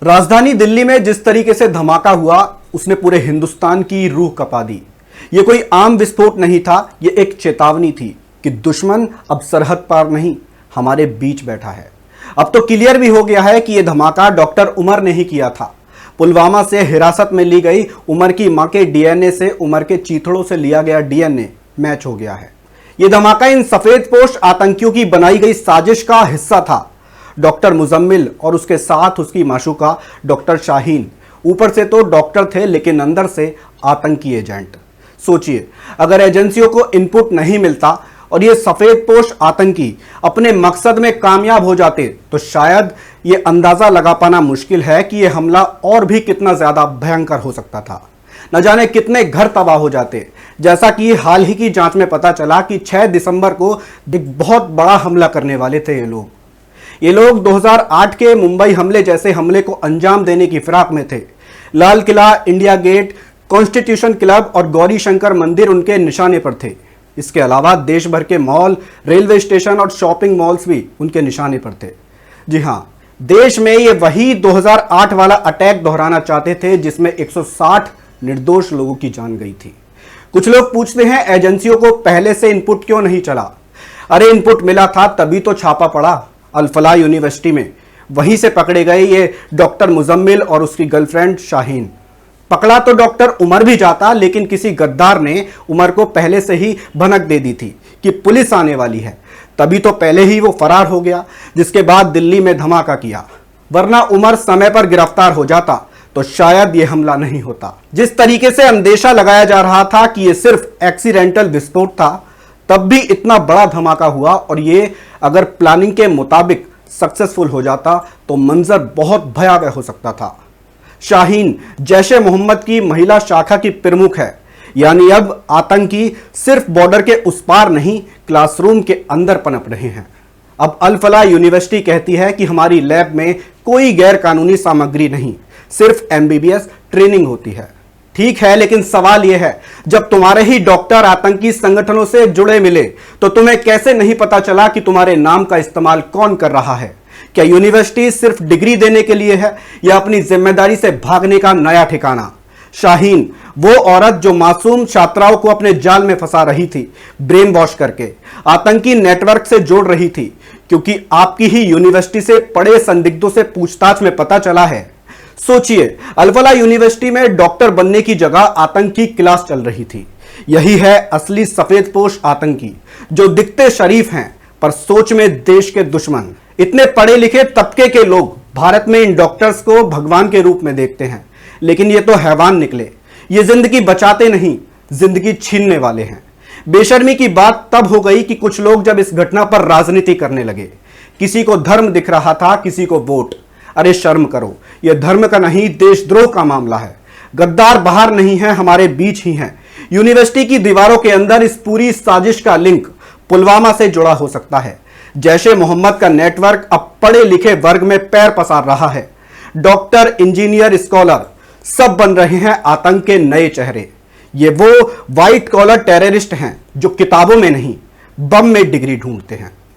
राजधानी दिल्ली में जिस तरीके से धमाका हुआ उसने पूरे हिंदुस्तान की रूह कपा दी। ये कोई आम विस्फोट नहीं था, ये एक चेतावनी थी कि दुश्मन अब सरहद पार नहीं, हमारे बीच बैठा है। अब तो क्लियर भी हो गया है कि यह धमाका डॉक्टर उमर ने ही किया था। पुलवामा से हिरासत में ली गई उमर की मां के डीएनए से उमर के चीथड़ों से लिया गया डीएनए मैच हो गया है। यह धमाका इन सफेदपोश आतंकियों की बनाई गई साजिश का हिस्सा था। डॉक्टर मुजम्मिल और उसके साथ उसकी माशूका डॉक्टर शाहीन ऊपर से तो डॉक्टर थे लेकिन अंदर से आतंकी एजेंट। सोचिए, अगर एजेंसियों को इनपुट नहीं मिलता और ये सफेदपोश आतंकी अपने मकसद में कामयाब हो जाते तो शायद ये अंदाजा लगा पाना मुश्किल है कि ये हमला और भी कितना ज्यादा भयंकर हो सकता था। न जाने कितने घर तबाह हो जाते। जैसा कि हाल ही की जांच में पता चला कि 6 दिसंबर को एक बहुत बड़ा हमला करने वाले थे ये लोग 2008 के मुंबई हमले जैसे हमले को अंजाम देने की फिराक में थे। Lal Qila, India gate, constitution club और गौरी शंकर मंदिर उनके निशाने पर थे। इसके अलावा देश भर के मॉल, रेलवे स्टेशन और शॉपिंग मॉल्स भी उनके निशाने पर थे। जी हां, देश में ये वही 2008 वाला अटैक दोहराना चाहते थे जिसमें 160 निर्दोष लोगों की जान गई थी। कुछ लोग पूछते हैं एजेंसियों को पहले से इनपुट क्यों नहीं चला। अरे इनपुट मिला था तभी तो छापा पड़ा। अल-फलाह यूनिवर्सिटी में वहीं से पकड़े गए ये डॉक्टर मुजम्मिल और उसकी गर्लफ्रेंड शाहीन। पकड़ा तो डॉक्टर उमर भी जाता, लेकिन किसी गद्दार ने उमर को पहले से ही भनक दे दी थी कि पुलिस आने वाली है, तभी तो पहले ही वो फरार हो गया, जिसके बाद दिल्ली में धमाका किया। वरना उमर समय पर गिरफ्तार हो जाता तो शायद ये हमला नहीं होता। जिस तरीके से अंदेशा लगाया जा रहा था कि ये सिर्फ एक्सीडेंटल विस्फोट था, तब भी इतना बड़ा धमाका हुआ और ये अगर प्लानिंग के मुताबिक सक्सेसफुल हो जाता तो मंजर बहुत भयावह हो सकता था। शाहीन जैश ए मोहम्मद की महिला शाखा की प्रमुख है, यानी अब आतंकी सिर्फ बॉर्डर के उस पार नहीं, क्लासरूम के अंदर पनप रहे हैं। अब अल-फलाह यूनिवर्सिटी कहती है कि हमारी लैब में कोई गैर कानूनी सामग्री नहीं, सिर्फ एमबीबीएस ट्रेनिंग होती है। ठीक है, लेकिन सवाल यह है, जब तुम्हारे ही डॉक्टर आतंकी संगठनों से जुड़े मिले तो तुम्हें कैसे नहीं पता चला कि तुम्हारे नाम का इस्तेमाल कौन कर रहा है? क्या यूनिवर्सिटी सिर्फ डिग्री देने के लिए है या अपनी जिम्मेदारी से भागने का नया ठिकाना? शाहीन वो औरत जो मासूम छात्राओं को अपने जाल में फंसा रही थी, ब्रेन वॉश करके आतंकी नेटवर्क से जोड़ रही थी, क्योंकि आपकी ही यूनिवर्सिटी से पड़े संदिग्धों से पूछताछ में पता चला है। सोचिए, अल-फलाह यूनिवर्सिटी में डॉक्टर बनने की जगह आतंकी क्लास चल रही थी। यही है असली सफेदपोश आतंकी, जो दिखते शरीफ हैं पर सोच में देश के दुश्मन। इतने पढ़े लिखे तबके के लोग भारत में इन डॉक्टर्स को भगवान के रूप में देखते हैं, लेकिन ये तो हैवान निकले। ये जिंदगी बचाते नहीं, जिंदगी छीनने वाले हैं। बेशर्मी की बात तब हो गई कि कुछ लोग जब इस घटना पर राजनीति करने लगे। किसी को धर्म दिख रहा था, किसी को वोट। अरे शर्म करो, यह धर्म का नहीं, देशद्रोह का मामला है। गद्दार बाहर नहीं है, हमारे बीच ही हैं। यूनिवर्सिटी की दीवारों के अंदर इस पूरी साजिश का लिंक पुलवामा से जुड़ा हो सकता है। जैश ए मोहम्मद का नेटवर्क अब पढ़े लिखे वर्ग में पैर पसार रहा है। डॉक्टर, इंजीनियर, स्कॉलर सब बन रहे हैं आतंक के नए चेहरे। ये वो व्हाइट कॉलर टेररिस्ट हैं जो किताबों में नहीं, बम में डिग्री ढूंढते हैं।